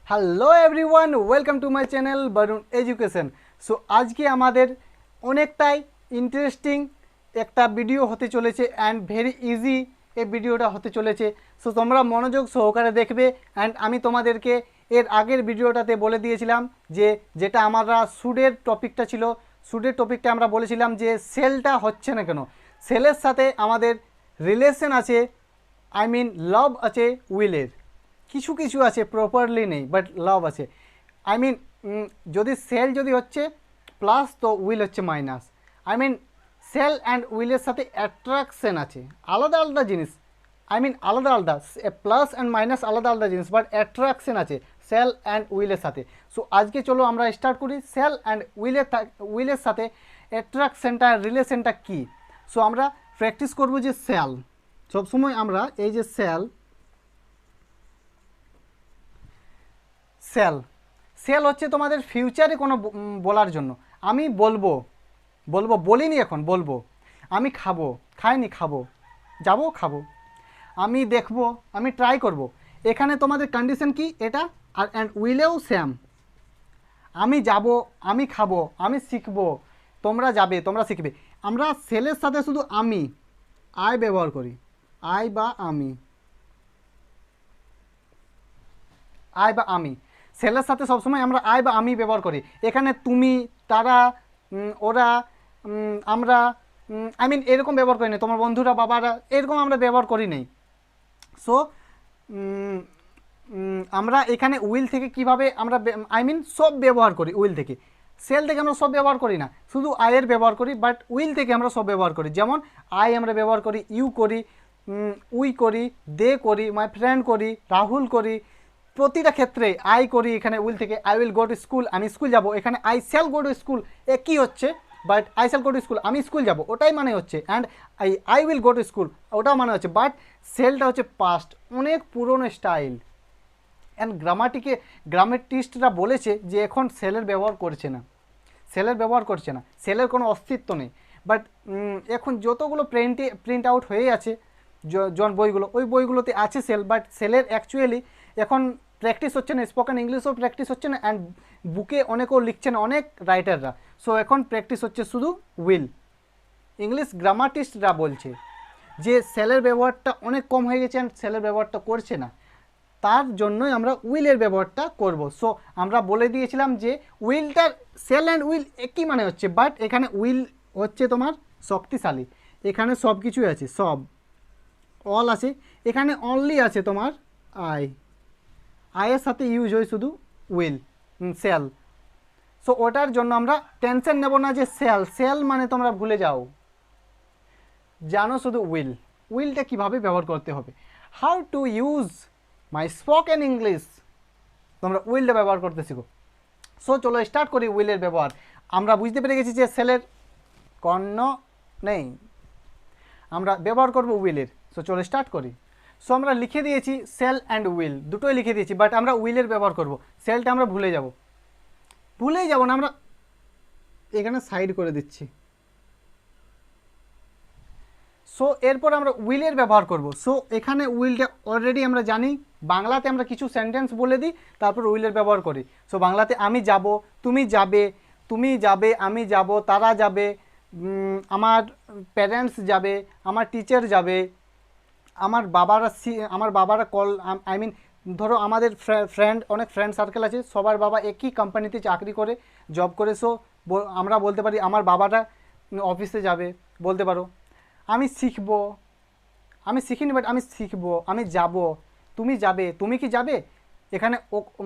Hello everyone, welcome to my channel Varun education. So আজকে আমাদের অনেকটাই ইন্টারেস্টিং একটা ভিডিও হতে চলেছে অ্যান্ড ভেরি ইজি এই ভিডিওটা হতে চলেছে। সো তোমরা মনোযোগ সহকারে দেখবে। অ্যান্ড আমি তোমাদেরকে এর আগের ভিডিওটাতে বলে দিয়েছিলাম যে যেটা আমরা সুডের টপিকটা ছিল, সুডের টপিকটা আমরা বলেছিলাম যে সেলটা হচ্ছে না কেন, সেলের সাথে আমাদের রিলেশন আছে, আই মিন লাভ আছে উইলের, কিছু কিছু আছে প্রপারলি নেই বাট লাভ আছে। আই মিন যদি সেল যদি হচ্ছে প্লাস তো উইল হচ্ছে minus. I mean shall and উইলের সাথে অ্যাট্রাকশন আছে, আলাদা আলাদা জিনিস। আই মিন আলাদা আলাদা, প্লাস অ্যান্ড মাইনাস আলাদা আলাদা জিনিস, বাট অ্যাট্রাকশন আছে সেল অ্যান্ড উইলের সাথে। সো আজকে চলো আমরা স্টার্ট করি সেল অ্যান্ড উইলের সাথে অ্যাট্রাকশনটা রিলেশনটা কী। সো আমরা প্র্যাকটিস করব যে সেল, সবসময় আমরা এই যে সেল সেল সেল হচ্ছে তোমাদের ফিউচারে কোনো বলার জন্য। আমি বলবো বলবো বলিনি, এখন বলবো। আমি খাবো, খাইনি, খাবো, যাবো, খাবো। আমি দেখবো, আমি ট্রাই করব। এখানে তোমাদের কন্ডিশন কি এটা, আর অ্যান্ড উইলেও সেম। আমি যাব, আমি খাবো, আমি শিখবো, তোমরা যাবে, তোমরা শিখবে। আমরা সেলের সাথে শুধু আমি, আই ব্যবহার করি, আই বা আমি, আই বা আমি। সেলের সাথে সবসময় আমরা আই বা আমি ব্যবহার করি। এখানে তুমি, তারা, ওরা, আমরা, আই মিন এরকম ব্যবহার করি না। তোমার বন্ধুরা, বাবারা, এরকম আমরা ব্যবহার করি নাই। সো আমরা এখানে উইল থেকে কিভাবে আমরা আই মিন সব ব্যবহার করি উইল থেকে। সেল থেকে আমরা সব ব্যবহার করি না, শুধু আয়ের ব্যবহার করি, বাট উইল থেকে আমরা সব ব্যবহার করি। যেমন আই আমরা ব্যবহার করি, ইউ করি, উই করি, দে করি, মাই ফ্রেন্ড করি, রাহুল করি, প্রতিটা ক্ষেত্রে আই করি। এখানে উইল থেকে I will go to school, আমি স্কুল যাব। এখানে I shall go to school, একই হচ্ছে, but I shall go to school, আমি স্কুল যাব, ওটাই মানে হচ্ছে। And I will go to school, ওটাও মানে হচ্ছে। বাট সেলটা হচ্ছে পাস্ট, অনেক পুরনো স্টাইল। অ্যান্ড গ্রামেটিস্টরা বলেছে যে এখন সেলের ব্যবহার করছে না, সেলের ব্যবহার করছে না, সেলের কোনো অস্তিত্ব নেই। বাট এখন যতগুলো প্রিন্ট আউট হয়ে আছে জন বইগুলো, ওই বইগুলোতে আছে সেল, বাট সেলের অ্যাকচুয়ালি এখন প্র্যাকটিস হচ্ছে না। স্পোকেন ইংলিশও প্র্যাকটিস হচ্ছে না, অ্যান্ড বুকে অনেকেও লিখছে না, অনেক রাইটাররা। সো এখন প্র্যাকটিস হচ্ছে শুধু উইল। ইংলিশ গ্রামাটিস্টরা বলছে যে সেলের ব্যবহারটা অনেক কম হয়ে গেছে, অ্যান্ড সেলের ব্যবহারটা করছে না, তার জন্যই আমরা উইলের ব্যবহারটা করব। সো আমরা বলে দিয়েছিলাম যে উইলটার, সেল অ্যান্ড উইল একই মানে হচ্ছে, বাট এখানে উইল হচ্ছে তোমার শক্তিশালী, এখানে সব কিছুই আছে, সব অল আছে। এখানে অনলি আছে তোমার আই, আয়ের সাথে ইউজ হয় শুধু উইল, সেল। সো ওটার জন্য আমরা টেনশন নেব না যে সেল, সেল মানে তোমরা ভুলে যাও, জানো শুধু উইল। উইলটা কীভাবে ব্যবহার করতে হবে, how to use my spoken English, তোমরা উইলটা ব্যবহার করতে শিখো। সো চলো স্টার্ট করি উইলের ব্যবহার। আমরা বুঝতে পেরে গেছি যে সেলের কর্ণ নেই, আমরা ব্যবহার করব উইলের। সো চলো স্টার্ট করি। সো আমরা লিখে দিয়েছি সেল অ্যান্ড উইল, দুটোই লিখে দিয়েছি, বাট আমরা উইলের ব্যবহার করব। সেলটা আমরা ভুলেই যাব না, আমরা এখানে সাইড করে দিচ্ছি। সো এরপর আমরা উইলের ব্যবহার করব। সো এখানে উইলটা অলরেডি আমরা জানি, বাংলাতে আমরা কিছু সেন্টেন্স বলে দিই, তারপর উইলের ব্যবহার করি। সো বাংলাতে আমি যাব, তুমি যাবে, তুমি যাবে, আমি যাব, তারা যাবে, আমার প্যারেন্টস যাবে, আমার টিচার যাবে, আমার বাবারা কল, আই মিন ধরো আমাদের ফ্রেন্ড, অনেক ফ্রেন্ড সার্কেল আছে, সবার বাবা একই কোম্পানিতে চাকরি করে, জব করে। সো আমরা বলতে পারি আমার বাবারা অফিসে যাবে, বলতে পারো। আমি শিখবো, আমি শিখিনি, বাট আমি শিখবো, আমি যাব, তুমি যাবে, তুমি কি যাবে। এখানে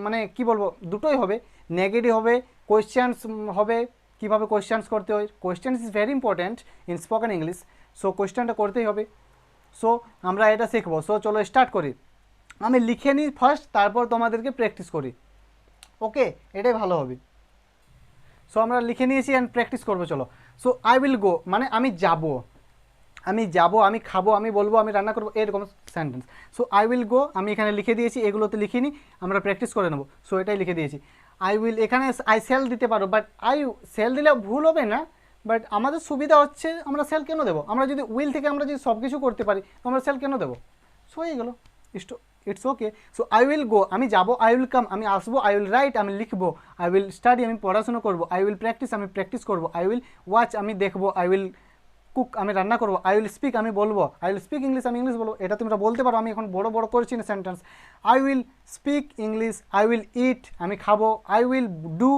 মানে কি বলবো, দুটোই হবে, নেগেটিভ হবে, কোয়েশ্চেন্স হবে, কীভাবে কোয়েশ্চেন্স করতে হয়। Questions is very important in spoken English. So কোয়েশ্চেনটা করতেই হবে। সো আমরা এটা শিখবো। সো চলো স্টার্ট করি। আমি লিখে নিই ফার্স্ট, তারপর তোমাদেরকে প্র্যাকটিস করি। ওকে, এটাই ভালো হবে। সো আমরা লিখে নিয়েছি অ্যান্ড প্র্যাকটিস করবো, চলো। সো আই উইল গো মানে আমি যাব, আমি যাব, আমি খাবো, আমি বলবো, আমি রান্না করবো, এরকম সেন্টেন্স। সো আই উইল গো আমি এখানে লিখে দিয়েছি, এগুলোতে লিখিনি, আমরা প্র্যাকটিস করে নেবো। সো এটাই লিখে দিয়েছি। আই উইল, এখানে আই সেল দিতে পারো, বাট আই সেল দিলে ভুল হবে না, বাট আমাদের সুবিধা হচ্ছে আমরা সেল কেন দেবো, আমরা যদি উইল থেকে আমরা যদি সব কিছু করতে পারি তো আমরা সেল কেন দেবো। সো এই গেলো it's okay. So I will গো, আমি যাবো, আই উইল কাম, আমি আসবো, আই উইল রাইট, আমি লিখবো, আই উইল স্টাডি, আমি পড়াশোনা করবো, আই উইল প্র্যাকটিস, আমি প্র্যাকটিস করবো, আই উইল ওয়াচ, আমি দেখবো, আই উইল কুক, আমি রান্না করবো, আই উইল স্পিক, আমি বলবো, আই উইল স্পিক ইংলিশ, আমি ইংলিশ বলবো। এটা তোমরা বলতে পারো, আমি এখন বড় বড় করছি না sentence. I will speak English, I will eat, আমি খাবো, আই উইল ডু,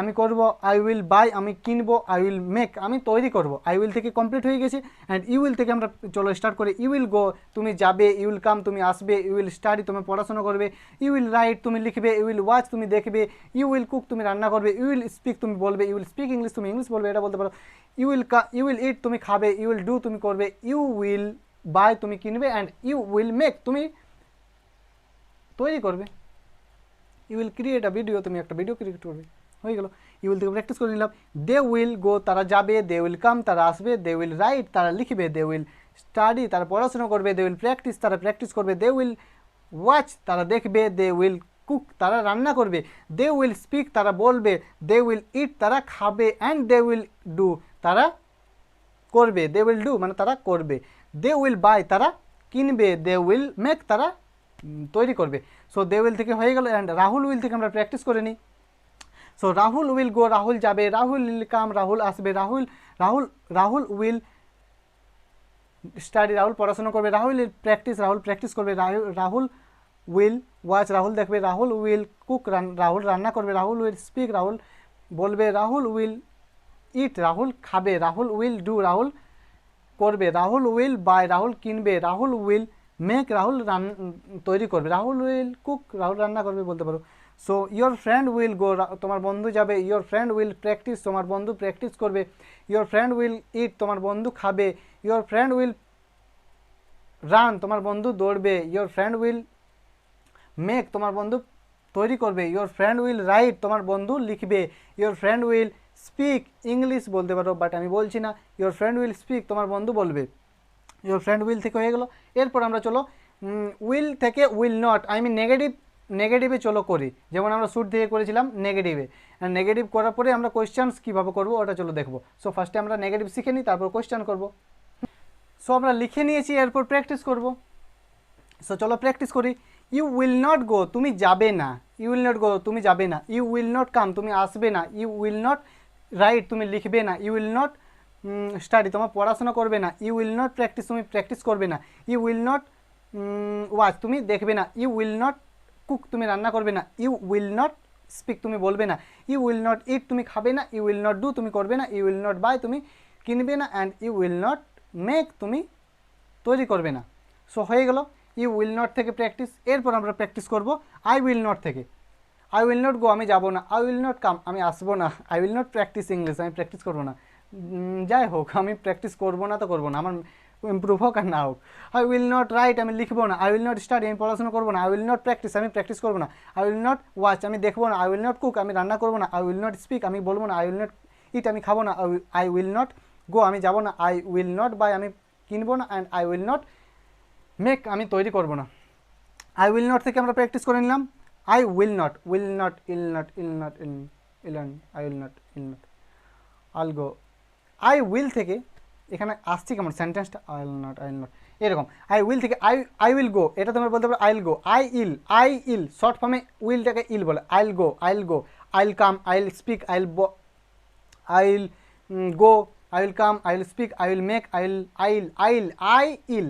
আমি করব, আই উইল বাই, আমি কিনবো, আই উইল মেক, আমি তৈরি করব। আই উইল থেকে কমপ্লিট হয়ে গেছে। অ্যান্ড ইউ উইল থেকে আমরা চলো স্টার্ট করি। ইউ উইল গো, তুমি যাবে, ইউ উইল কাম, তুমি আসবে, ইউ উইল স্টাডি, তুমি পড়াশোনা করবে, ইউ উইল রাইট, তুমি লিখবে, ইউ উইল ওয়াচ, তুমি দেখবে, ইউ উইল কুক, তুমি রান্না করবে, ইউ উইল স্পিক, তুমি বলবে, ইউ উইল স্পিক ইংলিশ, তুমি ইংলিশ বলবে, এটা বলতে পারো। ইউ উইল ইট, তুমি খাবে, ইউ উইল ডু, তুমি করবে, ইউ উইল বাই, তুমি কিনবে, অ্যান্ড ইউ উইল মেক, তুমি তৈরি করবে। You will create a video, তুমি একটা ভিডিও ক্রিয়েট করবে। হয়ে গেল। ইউ উইল থেকে প্র্যাকটিস করে নিলাম। দে উইল গো, তারা যাবে, দে উইল কাম, তারা আসবে, দে উইল রাইট, তারা লিখবে, দে উইল স্টাডি, তারা পড়াশোনা করবে, দে উইল প্র্যাকটিস, তারা প্র্যাকটিস করবে, দে উইল ওয়াচ, তারা দেখবে, দে উইল কুক, তারা রান্না করবে, দে উইল স্পিক, তারা বলবে, দে উইল ইট, তারা খাবে, অ্যান্ড দে উইল ডু, তারা করবে, দে উইল ডু মানে তারা করবে, দে উইল বাই, তারা কিনবে, দে উইল মেক, তারা তৈরি করবে। সো দে উইল থেকে হয়ে গেল। অ্যান্ড রাহুল উইল থেকে আমরা প্র্যাকটিস করে নিই। So Rahul will go, Rahul যাবে, রাহুল উইল কাম, রাহুল আসবে, রাহুল উইল স্টাডি, রাহুল পড়াশোনা করবে, Rahul will practice, Rahul practice করবে, রাহুল উইল ওয়াচ, রাহুল দেখবে, রাহুল উইল কুক, রাহুল রান্না করবে, রাহুল উইল স্পিক, রাহুল বলবে, রাহুল উইল ইট, রাহুল খাবে, রাহুল উইল ডু, রাহুল করবে, রাহুল উইল বাই, রাহুল কিনবে, রাহুল উইল মেক, রাহুল তৈরি করবে, রাহুল উইল কুক, রাহুল রান্না করবে বলতে পারো। So your friend will go, তোমার বন্ধু যাবে, ইয়োর ফ্রেন্ড উইল প্র্যাকটিস, তোমার বন্ধু প্র্যাকটিস করবে, ইয়োর ফ্রেন্ড উইল ইট, তোমার বন্ধু খাবে, ইয়োর ফ্রেন্ড উইল রান, তোমার বন্ধু দৌড়বে, ইয়োর ফ্রেন্ড উইল মেক, তোমার বন্ধু তৈরি করবে, ইয়োর ফ্রেন্ড উইল রাইট, তোমার বন্ধু লিখবে, your friend will speak English বলতে পারো, বাট আমি বলছি না। ইয়োর ফ্রেন্ড উইল স্পিক, তোমার বন্ধু বলবে। ইয়োর ফ্রেন্ড উইল থেকে হয়ে গেল। এরপর আমরা চলো উইল থেকে উইল নট, আই মিন নেগেটিভে চলো করি। যেমন আমরা শুট থেকে করেছিলাম নেগেটিভে। নেগেটিভ করার পরে আমরা কোয়েশ্চেন্স কীভাবে করবো ওটা চলো দেখবো। সো ফার্স্টে আমরা নেগেটিভ শিখে নিই, তারপর কোয়েশ্চেন করবো। সো আমরা লিখে নিয়েছি, এরপর প্র্যাকটিস করব। সো চলো প্র্যাকটিস করি। ইউ উইল নট গো, তুমি যাবে না। ইউ উইল নট গো, তুমি যাবে না। ইউ উইল নট কাম, তুমি আসবে না। ইউ উইল নট রাইট, তুমি লিখবে না। ইউ উইল নট স্টাডি, তোমার পড়াশোনা করবে না। ইউ উইল নট প্র্যাকটিস, তুমি প্র্যাকটিস করবে না। ইউ উইল নট ওয়াচ, তুমি দেখবে না। ইউ উইল নট কুক, তুমি রান্না করবে না। ইউ উইল নট স্পিক, তুমি বলবে না। ইউ উইল নট ইট, তুমি খাবে না। ইউ উইল নট ডু, তুমি করবে না। ইউ উইল নট বাই, তুমি কিনবে না। And you will not make, তুমি তৈরি করবে না। সো হয়ে গেল ইউ উইল নট থেকে প্র্যাকটিস। এরপর আমরা প্র্যাকটিস করব আই উইল নট থেকে। আই উইল নট গো, আমি যাবো না। আই উইল নট কাম, আমি আসবো না। I will not practice English, আমি প্র্যাকটিস করবো না। যাই হোক, আমি প্র্যাকটিস করবো না তো করবো না, আমার ইম্প্রুভ হোক আর না হোক। আই উইল নট রাইট, আমি লিখবো না। আই উইল নট স্টাডি, আমি পড়াশোনা করবো না। আই উইল নট প্র্যাকটিস, আমি প্র্যাকটিস করবো না। আই উইল নট ওয়াচ, আমি দেখবো না। আই উইল নট কুক, আমি রান্না করবো না। আই উইল নট স্পিক, আমি বলবো না। আই উইল নট ইট, আমি খাবো না। আই উইল নট গো, আমি যাবো না। আই উইল নট বাই, আমি কিনবো না। And I will not make, আমি তৈরি করবো না। আই উইল নট থেকে আমরা প্র্যাকটিস করে নিলাম। I will not, will not, I'll not, I will not, I'll go. I will থেকে এখানে আসছে কেমন সেন্টেন্সটা, আই উইল নট এরকম। আই উইল থেকে আই উইল গো, এটা তোমরা বলতে পারো I will go. I I'll short ফর্মে উইলটাকে ইল বলে। I will go, I will come, I will speak, I will go, I will come, I will speak, I will make, I ill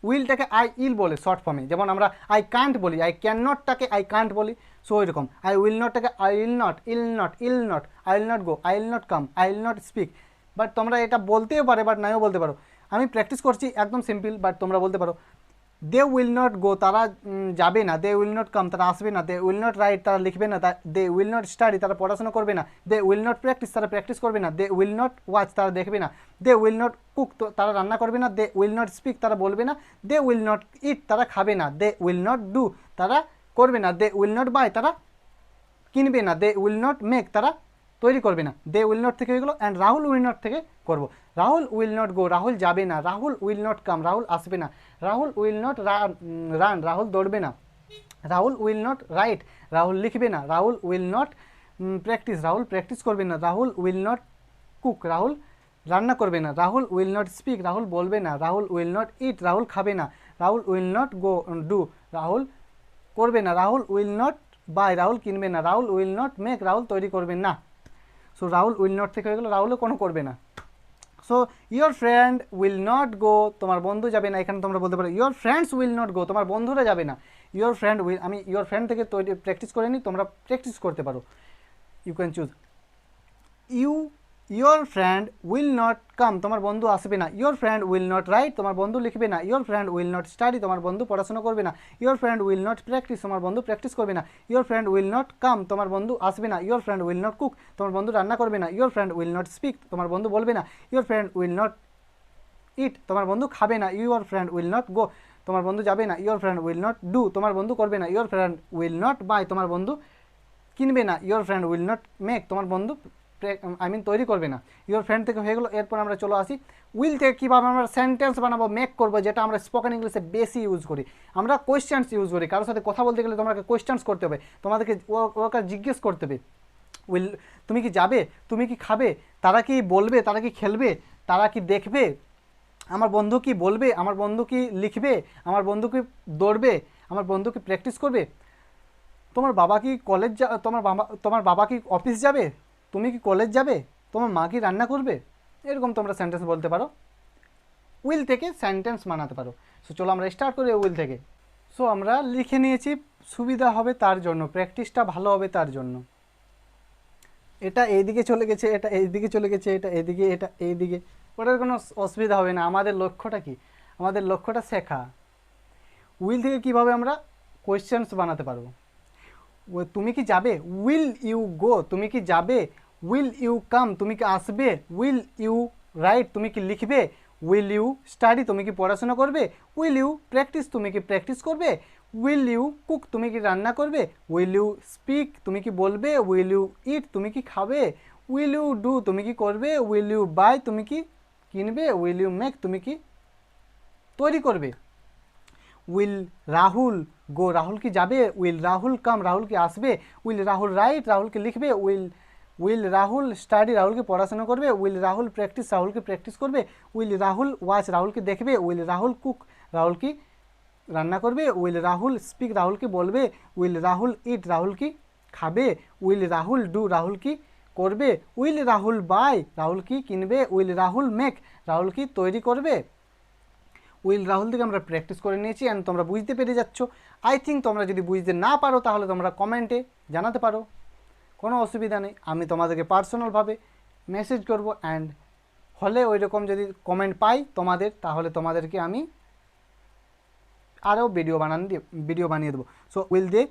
উইলটাকে I'll বলে short ফর্মে। যেমন আমরা I can't বলি, I can নটটাকে I can't বলি। So ওইরকম I will নটটাকে I will not, I will not go, I will not come, I will not speak. But তোমরা এটা বলতেও পারে, বাট নাইও বলতে পারো। আমি প্র্যাকটিস করছি একদম সিম্পল, বাট তোমরা বলতে পারো দে উইল নট গো, তারা যাবে না। দে উইল নট কাম, তারা আসবে না। দে উইল নট রাইট, তারা লিখবে না। দে উইল নট স্টাডি, তারা পড়াশোনা করবে না। দে উইল নট প্র্যাকটিস, তারা প্র্যাকটিস করবে না। দে উইল নট ওয়াচ, তারা দেখবে না। দে উইল নট কুক, তারা রান্না করবে না। দে উইল নট স্পিক, তারা বলবে না। দে উইল নট ইট, তারা খাবে না। দে উইল নট ডু, তারা করবে না। দে উইল নট বাই, তারা কিনবে না। দে উইল নট মেক, তারা তৈরি করবে না। দে উইল নট থেকে হয়ে গেলো। অ্যান্ড রাহুল উইল নট থেকে করবো। Rahul will not go, Rahul যাবে না। Rahul will not come, Rahul আসবে না। Rahul will not run, Rahul দৌড়বে না। Rahul will not write, Rahul লিখবে না। Rahul will not practice, Rahul practice করবে না। Rahul will not cook, Rahul রান্না করবে না। Rahul will not speak, Rahul বলবে না। Rahul will not eat, Rahul খাবে না। Rahul will not go do, Rahul করবে না, Rahul will not buy, Rahul কিনবে না, Rahul will not make, Rahul তৈরি করবে না। সো রাহুল উইল নট থেকে হয়ে গেলো রাহুলও কোনো করবে না। So your friend will not go, তোমার বন্ধু যাবে না, এখানে তোমরা বলতে পারো your friends will not go, তোমার বন্ধুরা যাবে না। ইয়োর ফ্রেন্ড উইল, আমি ইয়োর ফ্রেন্ড থেকে তৈরি প্র্যাকটিস করে নিই, তোমরা প্র্যাকটিস করতে পারো। You can choose you, your friend will not come, তোমার বন্ধু আসবে না। Your friend will not write, তোমার বন্ধু লিখবে না। Your friend will not study, তোমার বন্ধু পড়াশোনা করবে না। Your friend will not practice, তোমার বন্ধু প্র্যাকটিস করবে না। Your friend will not come, তোমার বন্ধু আসবে না। Your friend will not cook, তোমার বন্ধু রান্না করবে না। Your friend will not speak, তোমার বন্ধু বলবে না। Your friend will not eat, তোমার বন্ধু খাবে না। Your friend will not go, তোমার বন্ধু যাবে না। Your friend will not do, তোমার বন্ধু করবে না। Your friend will not by, তোমার বন্ধু কিনবে না। Your friend will not make, তোমার বন্ধু তৈরি করবে না। ইয়োর ফ্রেন্ড থেকে হয়ে গেলো। এরপর আমরা চলে আসি উইল থেকে কীভাবে আমরা সেন্টেন্স বানাবো, মেক করবো, যেটা আমরা স্পোকেন ইংলিশে বেশি ইউজ করি। আমরা কোয়েশ্চেন্স ইউজ করি, কারোর সাথে কথা বলতে গেলে তোমাকে কোয়েশ্চেন্স করতে হবে, তোমাদেরকে ওকে জিজ্ঞেস করতে হবে উইল, তুমি কি যাবে, তুমি কি খাবে, তারা কি বলবে, তারা কি খেলবে, তারা কি দেখবে, আমার বন্ধু কি বলবে, আমার বন্ধু কি লিখবে, আমার বন্ধু কি দৌড়বে, আমার বন্ধু কি প্র্যাকটিস করবে, তোমার বাবা কি কলেজ তোমার বাবা কি অফিস যাবে, তুমি কি কলেজ যাবে, তোমার মা কি রান্না করবে। এরকম তোমরা সেন্টেন্স বলতে পারো, উইল থেকে সেন্টেন্স বানাতে পারো। সো চলো আমরা স্টার্ট করি উইল থেকে। সো আমরা লিখে নিয়েছি, সুবিধা হবে তার জন্য, প্র্যাকটিসটা ভালো হবে তার জন্য। এটা এইদিকে চলে গেছে, এটা এইদিকে চলে গেছে, এটা এইদিকে, এটা এইদিকে, ওটার কোনো অসুবিধা হবে না। আমাদের লক্ষ্যটা কি, আমাদের লক্ষ্যটা শেখা। উইল থেকে কিভাবে আমরা কোয়েশ্চেন্স বানাতে পারবো। তুমি কি যাবে, উইল ইউ গো, তুমি কি যাবে। উইল ইউ কাম, তুমি কি আসবে। উইল ইউ রাইট, তুমি কি লিখবে। উইল ইউ স্টাডি, তুমি কি পড়াশোনা করবে। উইল ইউ প্র্যাকটিস, তুমি কি প্র্যাকটিস করবে। উইল ইউ কুক, তুমি কি রান্না করবে। উইল ইউ স্পিক, তুমি কি বলবে। উইল ইউ ইট, তুমি কি খাবে। উইল ইউ ডু, তুমি কি করবে। উইল ইউ বাই, তুমি কি কিনবে। উইল ইউ মেক, তুমি কি তৈরি করবে। উইল রাহুল গো, রাহুল কি যাবে। উইল রাহুল কাম, রাহুল কি আসবে। উইল রাহুল রাইট, রাহুল কি লিখবে। উইল রাহুল স্টাডি, রাহুল কি পড়াশোনা করবে। উইল রাহুল প্র্যাকটিস, রাহুল কি প্র্যাকটিস করবে। উইল রাহুল ওয়াচ, রাহুল কি দেখবে। উইল রাহুল কুক, রাহুল কি রান্না করবে। উইল রাহুল স্পিক, রাহুল কি বলবে। উইল রাহুল ইট, রাহুল কি খাবে। উইল রাহুল ডু, রাহুল কি করবে। উইল রাহুল বাই, রাহুল কি কিনবে। উইল রাহুল মেক, রাহুল কি তৈরি করবে। উইল রাহুল থেকে আমরা প্র্যাকটিস করে নিয়েছি অ্যান্ড তোমরা বুঝতে পেরে যাচ্ছ। আই থিঙ্ক তোমরা যদি বুঝতে না পারো তাহলে তোমরা কমেন্টে জানাতে পারো, কোনো অসুবিধা নেই। আমি তোমাদেরকে পার্সোনালভাবে মেসেজ করব অ্যান্ড হলে ওই রকম যদি কমেন্ট পাই তোমাদের, তাহলে তোমাদেরকে আমি আরও ভিডিও বানিয়ে দেবো। সো উইল দে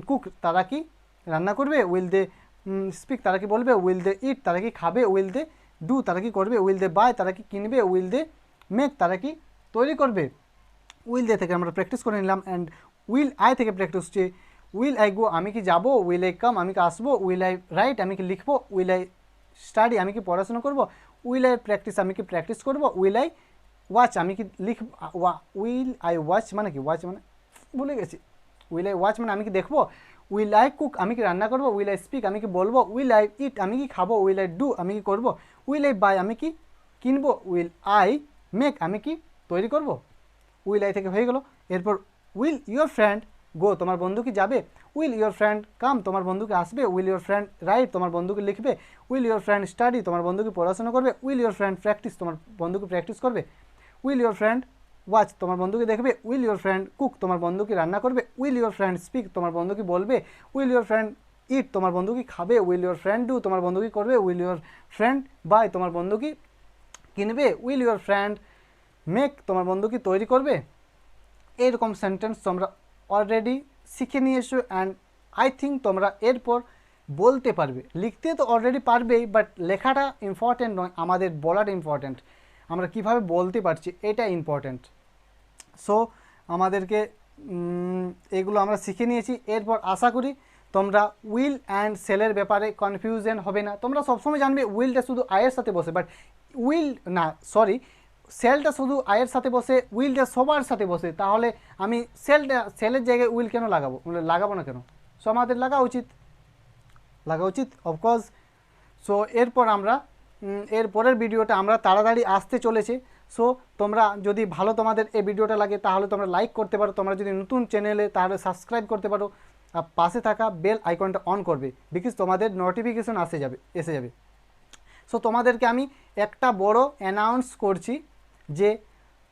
কুক, তারা কি রান্না করবে। উইল দে স্পিক, তারা কি বলবে। উইল দে ইট, তারা কি খাবে। উইল দে ডু, তারা কি করবে। উইল দে বাই, তারা কি কিনবে। উইল দে মেক, তারা কি তৈরি করবে। উইল দে থেকে আমরা প্র্যাকটিস করে নিলাম অ্যান্ড উইল আই থেকে প্র্যাকটিস হচ্ছে উইল আই গো, আমি কি যাবো। উইল আই কাম, আমি কি আসবো। উইল আই রাইট, আমি কি লিখবো। উইল আই স্টাডি, আমি কি পড়াশোনা করবো। উইল আই প্র্যাকটিস, আমি কি প্র্যাকটিস করবো। উইল আই ওয়াচ, আমি কি লিখব। উইল আই ওয়াচ মানে কি, ওয়াচ মানে ভুলে গেছি। উইল আই ওয়াচ মানে আমি কি দেখবো। উইল আই কুক, আমি কি রান্না করবো। উইল আই স্পিক, আমি কি বলবো। উইল আই ইট, আমি কি খাবো। উইল আই ডু, আমি কি করবো। উইল আই বাই, আমি কি কিনবো। উইল আই মেক, আমি কি তৈরি করবো। উইল আই থেকে হয়ে গেলো। এরপর উইল ইয়োর ফ্রেন্ড গো, তোমার বন্ধু কি যাবে। উইল ইয়োর ফ্রেন্ড কাম, তোমার বন্ধুকে আসবে। উইল ইয়োর ফ্রেন্ড রাইট, তোমার বন্ধুকে লিখবে। উইল ইয়োর ফ্রেন্ড স্টাডি, তোমার বন্ধুকে পড়াশোনা করবে। উইল ইয়োর ফ্রেন্ড প্র্যাকটিস, তোমার বন্ধুকে প্র্যাকটিস করবে। উইল ইয়োর ফ্রেন্ড ওয়াচ, তোমার বন্ধুকে দেখবে। উইল ইয়োর ফ্রেন্ড কুক, তোমার বন্ধুকে রান্না করবে। উইল ইয়োর ফ্রেন্ড স্পিক, তোমার বন্ধুকে বলবে। উইল ইয়োর ফ্রেন্ড ইট, তোমার বন্ধু কি খাবে। উইল ইয়োর ফ্রেন্ড ডু, তোমার বন্ধু কি করবে। উইল ইয়োর ফ্রেন্ড বাই, তোমার বন্ধু কি কিনবে। উইল ইয়োর ফ্রেন্ড মেক, তোমার বন্ধু কি তৈরি করবে। এইরকম সেন্টেন্স তোমরা অলরেডি শিখে নিয়ে এসো অ্যান্ড আই থিঙ্ক তোমরা এরপর বলতে পারবে। লিখতে তো অলরেডি পারবেই, বাট লেখাটা ইম্পর্টেন্ট নয়, আমাদের বলাটা ইম্পর্টেন্ট। আমরা কিভাবে বলতে পারছি এটা ইম্পর্টেন্ট। সো আমাদেরকে এগুলো আমরা শিখে নিয়েছি। এরপর আশা করি তোমরা উইল অ্যান্ড সেলের ব্যাপারে কনফিউশন হবে না। তোমরা সবসময় জানবে উইলটা শুধু আয়ের সাথে বসে, বাট উইল না, সরি, সেলটা শুধু আয়ের সাথে বসে, উইলটা সবার সাথে বসে। তাহলে আমি সেলের জায়গায় উইল কেন লাগাবো না কেন। সো আমাদের লাগা উচিত অফকোর্স। সো এরপর আমরা এরপরের ভিডিওটা আমরা তাড়াতাড়ি আসতে চলেছে। সো তোমরা যদি ভালো তোমাদের এই ভিডিওটা লাগে তাহলে তোমরা লাইক করতে পারো, তোমরা যদি নতুন চ্যানেলে তাহলে সাবস্ক্রাইব করতে পারো, আর পাশে থাকা বেল আইকনটা অন করবে, বিকজ তোমাদের নোটিফিকেশন এসে যাবে। সো তোমাদেরকে আমি একটা বড় অ্যানাউন্স করছি যে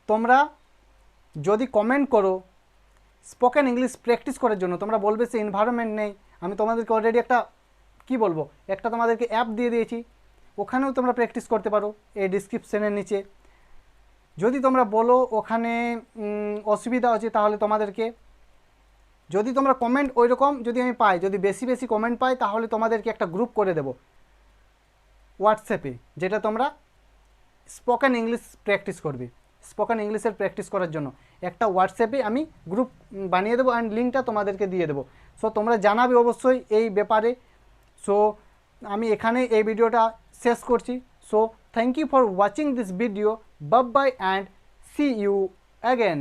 তোমরা যদি কমেন্ট করো স্পোকেন ইংলিশ প্র্যাকটিস করার জন্য, তোমরা বলবে সে এনভায়রনমেন্ট নেই, আমি তোমাদেরকে অলরেডি একটা কি বলবো একটা তোমাদেরকে অ্যাপ দিয়ে দিয়েছি, ওখানেও তোমরা প্র্যাকটিস করতে পারো এই ডিসক্রিপশনের নিচে। যদি তোমরা বলো ওখানে অসুবিধা আছে, তাহলে তোমাদেরকে যদি তোমরা কমেন্ট ওই রকম যদি আমি পাই, যদি বেশি বেশি কমেন্ট পাই, তাহলে তোমাদেরকে একটা গ্রুপ করে দেবো হোয়াটসঅ্যাপে, যেটা তোমরা স্পোকেন ইংলিশ প্র্যাকটিস করবে। স্পোকেন ইংলিশের প্র্যাকটিস করার জন্য একটা হোয়াটসঅ্যাপে আমি গ্রুপ বানিয়ে দেবো অ্যান্ড লিঙ্কটা তোমাদেরকে দিয়ে দেবো। সো তোমরা জানাবে অবশ্যই এই ব্যাপারে। সো আমি এখানে এই ভিডিওটা শেষ করছি। So thank you for watching this video, bye bye and see you again.